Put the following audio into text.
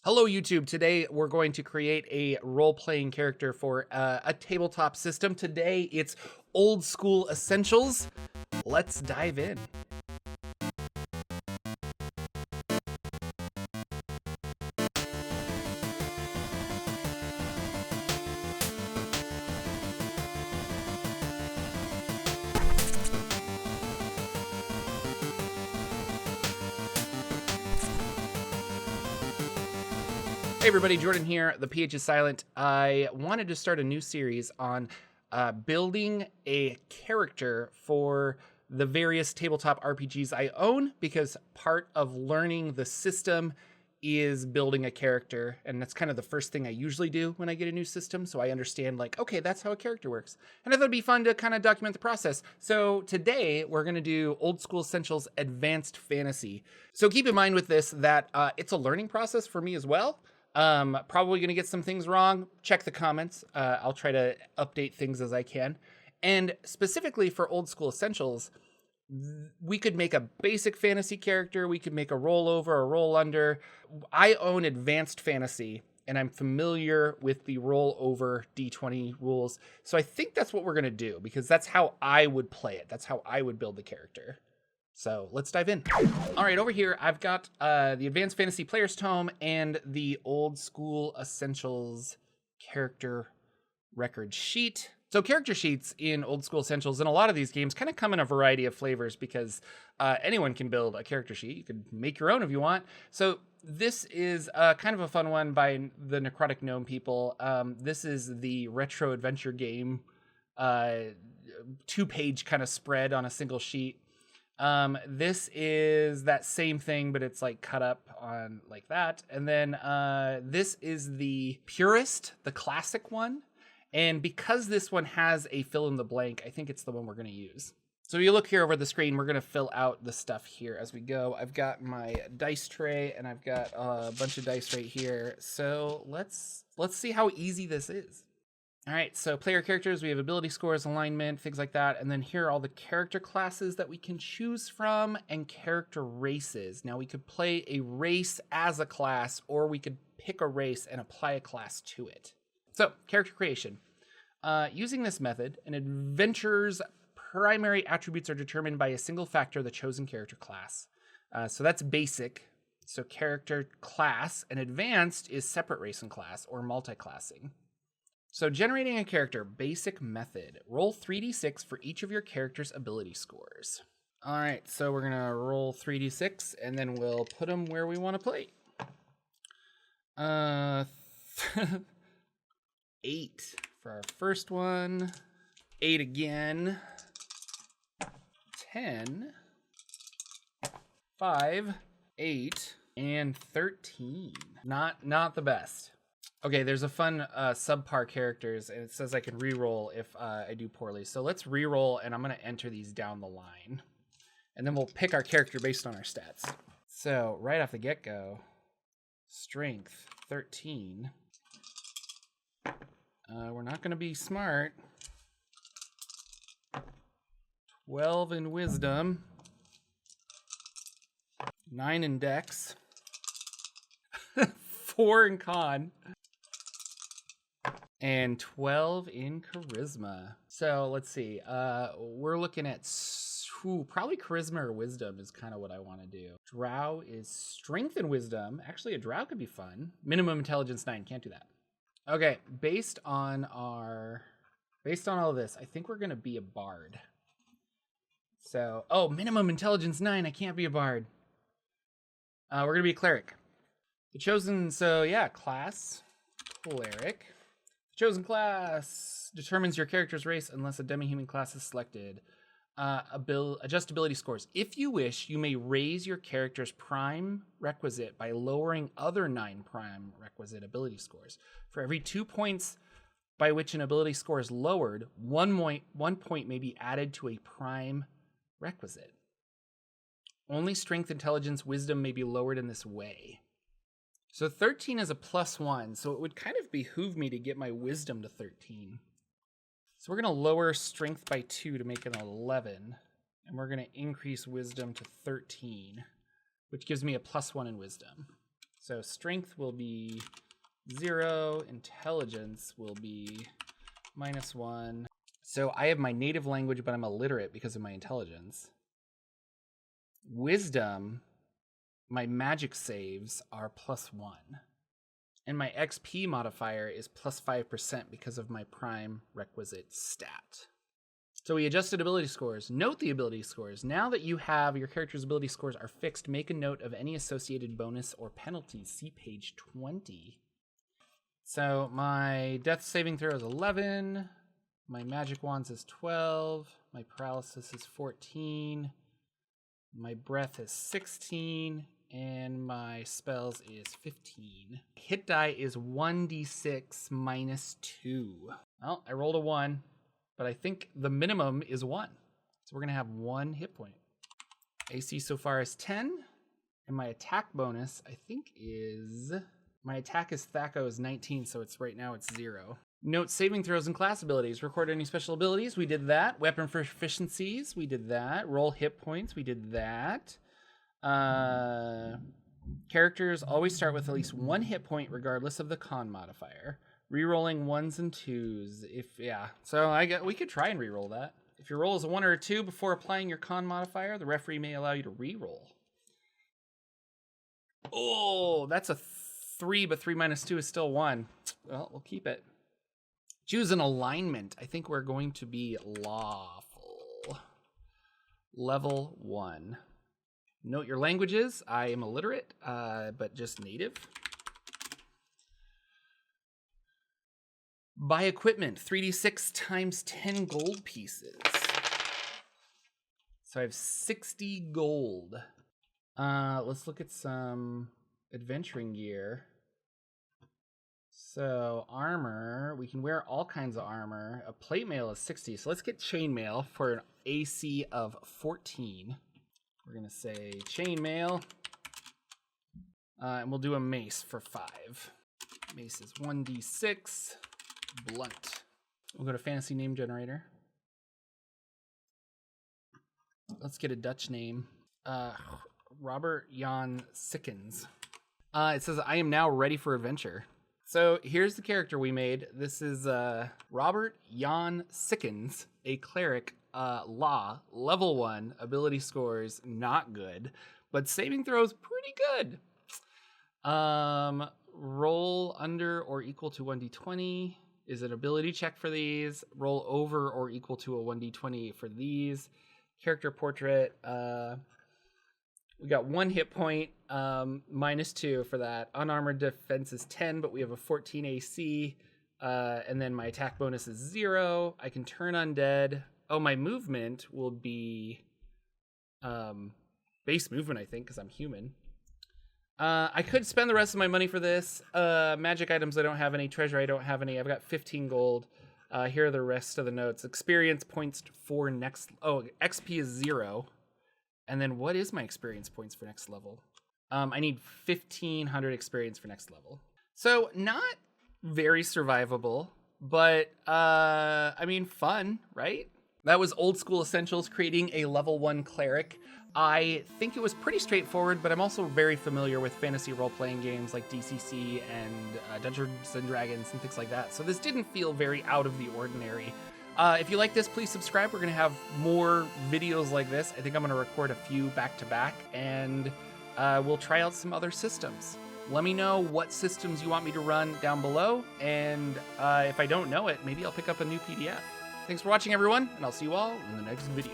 Hello YouTube, today we're going to create a role-playing character for a tabletop system. Today it's Old School Essentials. Let's dive in. Hey everybody, Jordan here. The PH is silent. I wanted to start a new series on building a character for the various tabletop RPGs I own, because part of learning the system is building a character, and that's kind of the first thing I usually do when I get a new system, so I understand, like, okay, that's how a character works. And I thought it'd be fun to kind of document the process. So today we're going to do Old School Essentials Advanced Fantasy. So keep in mind with this that it's a learning process for me as well. Probably going to get some things wrong. Check the comments. I'll try to update things as I can. And specifically for Old School Essentials, we could make a basic fantasy character. We could make a rollover, a roll under. I own Advanced Fantasy, and I'm familiar with the rollover D20 rules. So I think that's what we're going to do, because that's how I would play it. That's how I would build the character. So let's dive in. All right, over here, I've got the Advanced Fantasy Player's Tome and the Old School Essentials character record sheet. So character sheets in Old School Essentials in a lot of these games kind of come in a variety of flavors, because anyone can build a character sheet. You could make your own if you want. So this is kind of a fun one by the Necrotic Gnome people. This is the retro adventure game, two-page kind of spread on a single sheet. This is that same thing, but it's like cut up on like that. And then this is the Purist, the classic one. And because this one has a fill in the blank, I think it's the one we're going to use. So you look here over the screen, we're going to fill out the stuff here as we go. I've got my dice tray and I've got a bunch of dice right here. So let's see how easy this is. All right, so player characters, we have ability scores, alignment, things like that. And then here are all the character classes that we can choose from, and character races. Now we could play a race as a class, or we could pick a race and apply a class to it. So character creation. Using this method, an adventurer's primary attributes are determined by a single factor, the chosen character class. So that's basic. So character class, and advanced is separate race and class, or multi-classing. So generating a character, basic method. Roll 3d6 for each of your character's ability scores. All right, so we're gonna roll 3d6 and then we'll put them where we want to play. 8 for our first one. 8 again. 10. 5. 8. And 13. Not the best. Okay, there's a fun subpar characters, and it says I can reroll if I do poorly. So let's reroll, and I'm going to enter these down the line. And then we'll pick our character based on our stats. So right off the get-go, strength 13. We're not going to be smart. 12 in wisdom. 9 in dex. 4 in con. And 12 in charisma. So let's see. We're looking at probably charisma or wisdom is kind of what I want to do. Drow is strength and wisdom. Actually, a drow could be fun. Minimum intelligence 9. Can't do that. Okay, based on all of this, I think we're gonna be a bard. So, minimum intelligence 9. I can't be a bard. We're gonna be a cleric. The chosen. So yeah, class cleric. Chosen class determines your character's race unless a demi-human class is selected. Adjust ability scores. If you wish, you may raise your character's prime requisite by lowering other 9 prime requisite ability scores. For every 2 points by which an ability score is lowered, 1 point may be added to a prime requisite. Only strength, intelligence, wisdom may be lowered in this way. So 13 is a +1, so it would kind of behoove me to get my wisdom to 13. So we're going to lower strength by 2 to make it 11, and we're going to increase wisdom to 13, which gives me a +1 in wisdom. So strength will be 0, intelligence will be -1. So I have my native language, but I'm illiterate because of my intelligence. Wisdom, my magic saves are +1. And my XP modifier is +5% because of my prime requisite stat. So we adjusted ability scores. Note the ability scores. Now that you have your character's ability scores are fixed, make a note of any associated bonus or penalties. See page 20. So my death saving throw is 11. My magic wands is 12. My paralysis is 14. My breath is 16. And my spells is 15. Hit die is 1d6 -2. Well, I rolled a 1, but I think the minimum is 1. So we're going to have 1 hit point. AC so far is 10. And my attack bonus, I think, is... My attack is Thaco is 19, so it's right now it's 0. Note saving throws and class abilities. Record any special abilities. We did that. Weapon proficiencies. We did that. Roll hit points. We did that. Characters always start with at least 1 hit point regardless of the con modifier. Rerolling 1s and 2s. So we could try and reroll that. If your roll is a 1 or a 2 before applying your con modifier, the referee may allow you to reroll. Oh, that's a 3, but 3 - 2 is still 1. Well, we'll keep it. Choose an alignment. I think we're going to be lawful. Level 1. Note your languages. I am illiterate, but just native. Buy equipment. 3d6 times 10 gold pieces. So I have 60 gold. Let's look at some adventuring gear. So armor, we can wear all kinds of armor. A plate mail is 60. So let's get chainmail for an AC of 14. We're going to say chainmail. And we'll do a mace for 5. Mace is 1d6. Blunt. We'll go to fantasy name generator. Let's get a Dutch name. Robert Jan Sikkens. It says, I am now ready for adventure. So here's the character we made. This is Robert Jan Sikkens, a cleric, law, level 1, ability scores not good, but saving throws pretty good. Roll under or equal to 1d20 is an ability check for these. Roll over or equal to a 1d20 for these. Character portrait, we got 1 hit point, -2 for that. Unarmored defense is 10, but we have a 14 AC. And then my attack bonus is 0. I can turn undead. Oh, my movement will be base movement, I think, because I'm human. I could spend the rest of my money for this. Magic items, I don't have any. Treasure, I don't have any. I've got 15 gold. Here are the rest of the notes. Experience points for next... Oh, XP is 0. And then what is my experience points for next level? I need 1,500 experience for next level. So not very survivable, but I mean, fun, right? That was Old School Essentials, creating a level 1 cleric. I think it was pretty straightforward, but I'm also very familiar with fantasy role-playing games like DCC and Dungeons & Dragons and things like that. So this didn't feel very out of the ordinary. If you like this, please subscribe. We're going to have more videos like this. I think I'm going to record a few back-to-back, and we'll try out some other systems. Let me know what systems you want me to run down below, and if I don't know it, maybe I'll pick up a new PDF. Thanks for watching, everyone, and I'll see you all in the next video.